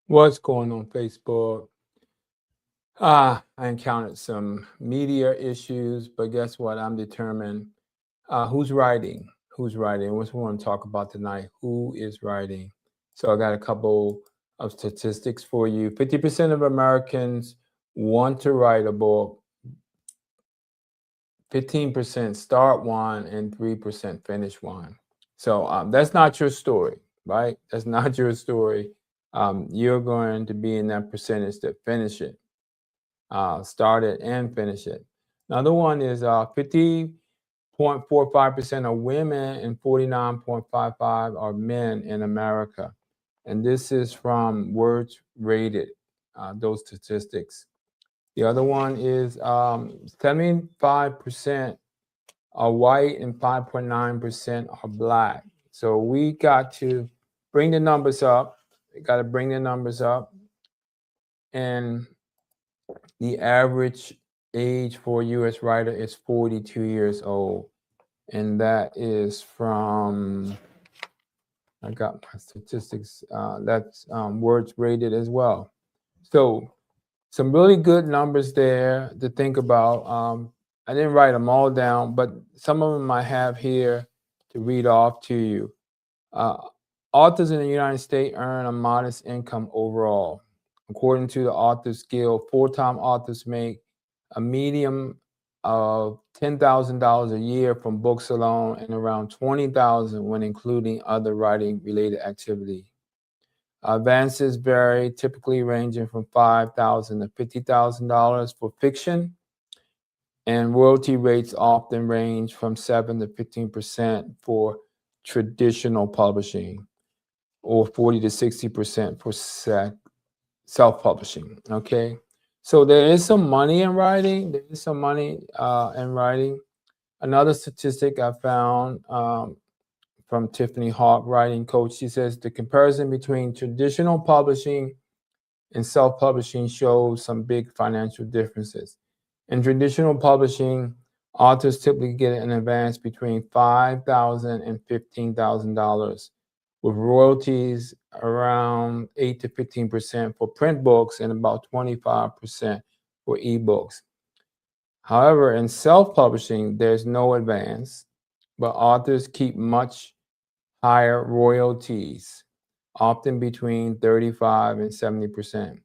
What's going on Facebook? I encountered some media issues, but guess what? I'm determined. Who's writing? Who's writing? What we want to talk about tonight? Who is writing? So I got a couple of statistics for you. 50% of Americans want to write a book. 15% start one, and 3% finish one. So that's not your story, right? That's not your story. You're going to be in that percentage that finish it. Start it and finish it. Another one is 50.45% are women and 49.55 are men in America. And this is from Words Rated, those statistics. The other one is 75% are white and 5.9% are black. So we got to bring the numbers up. We got to bring the numbers up. And the average age for a U.S. writer is 42 years old. And that is from, I got my statistics, that's Words Rated as well. So some really good numbers there to think about. I didn't write them all down, but some of them I have here to read off to you. Uh, Authors in the United States earn a modest income overall. According to the Authors Guild, full-time authors make a median of $10,000 a year from books alone and around $20,000 when including other writing-related activity. Advances vary, typically ranging from $5,000 to $50,000 for fiction, and royalty rates often range from 7 to 15% for traditional publishing, or 40 to 60% for self-publishing. Okay, so there is some money in writing. There is some money in writing. Another statistic I found from Tiffany Hawk, writing coach, she says the comparison between traditional publishing and self-publishing shows some big financial differences. In traditional publishing, authors typically get an advance between $5,000 and $15,000, with royalties around 8 to 15% for print books and about 25% for ebooks. However, in self-publishing, there's no advance, but authors keep much higher royalties, often between 35 and 70%,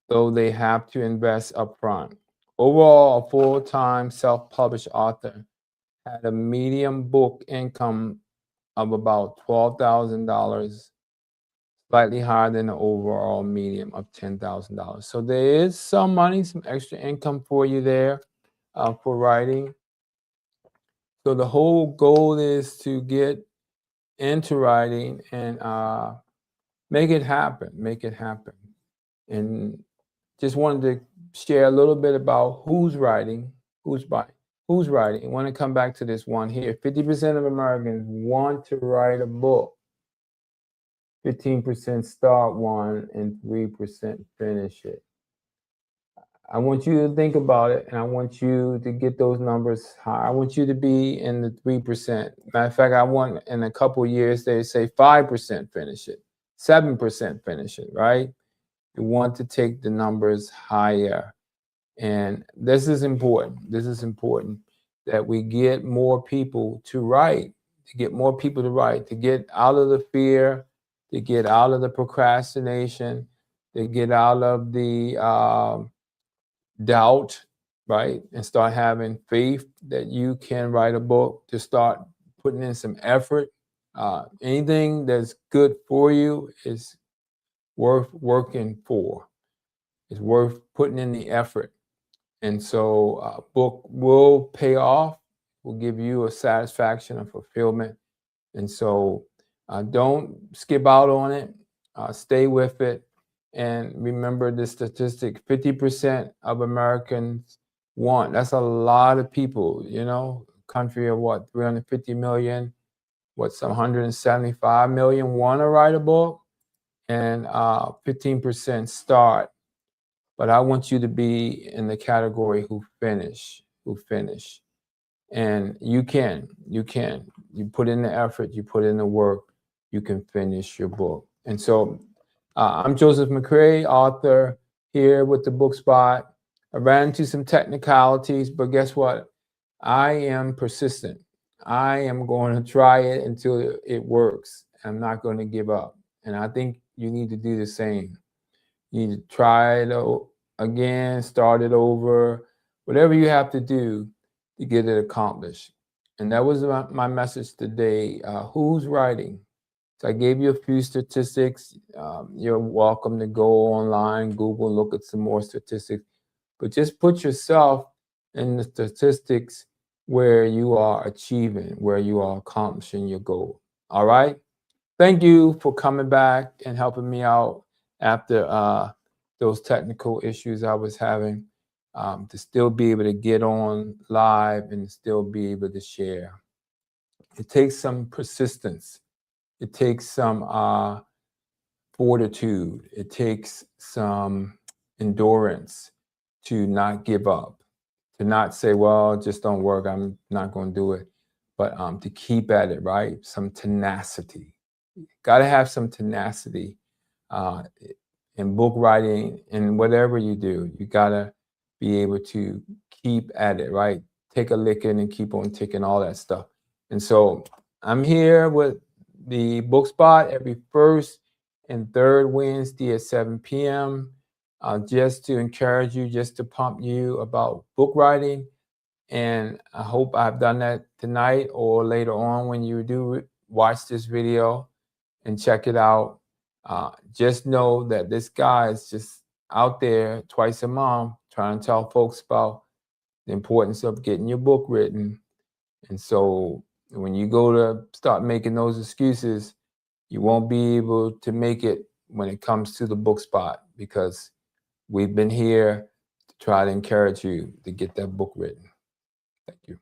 though they have to invest upfront. Overall, a full-time self-published author had a median book income of about $12,000, slightly higher than the overall median of $10,000. So there is some money, some extra income for you there for writing. So the whole goal is to get into writing and make it happen, make it happen. And just wanted to share a little bit about who's writing, who's writing. I want to come back to this one here. 50% of Americans want to write a book. 15% start one, and 3% finish it. I want you to think about it, and I want you to get those numbers high. I want you to be in the 3%. Matter of fact, I want in a couple of years, they say 5% finish it, 7% finish it, right? You want to take the numbers higher. And this is important. This is important that we get more people to write, to get more people to write, to get out of the fear, to get out of the procrastination, to get out of the doubt, right? And start having faith that you can write a book, to start putting in some effort. Anything that's good for you is worth working for. It's worth putting in the effort. And so a book will pay off, will give you a satisfaction and fulfillment. And so don't skip out on it. Stay with it. And remember the statistic, 50% of Americans want. That's a lot of people, you know, country of what, 350 million, what, some 175 million want to write a book, and 15% start. But I want you to be in the category who finish, who finish. And you can. You put in the effort, you put in the work, you can finish your book. And so I'm Joseph McCray, author here with the Book Spot. I ran into some technicalities, but guess what? I am persistent. I am going to try it until it works. I'm not going to give up. And I think you need to do the same. You need to try it again, start it over, whatever you have to do to get it accomplished. And that was my message today. Who's writing? So I gave you a few statistics. You're welcome to go online, Google, look at some more statistics, but just put yourself in the statistics where you are achieving, where you are accomplishing your goal. All right. Thank you for coming back and helping me out after those technical issues I was having, to still be able to get on live and still be able to share. It takes some persistence. It takes some fortitude. It takes some endurance to not give up, to not say, well, it just don't work, I'm not going to do it, but to keep at it, right? Some tenacity. Got to have some tenacity in book writing and whatever you do. You got to be able to keep at it, right? Take a licking and keep on ticking, all that stuff. And so I'm here with the Book Spot every first and third Wednesday at 7 p.m. Just to encourage you, just to pump you about book writing. And I hope I've done that tonight or later on when you do watch this video and check it out. Just know that this guy is just out there twice a month trying to tell folks about the importance of getting your book written. And so when you go to start making those excuses, you won't be able to make it when it comes to the Book Spot, because we've been here to try to encourage you to get that book written. Thank you.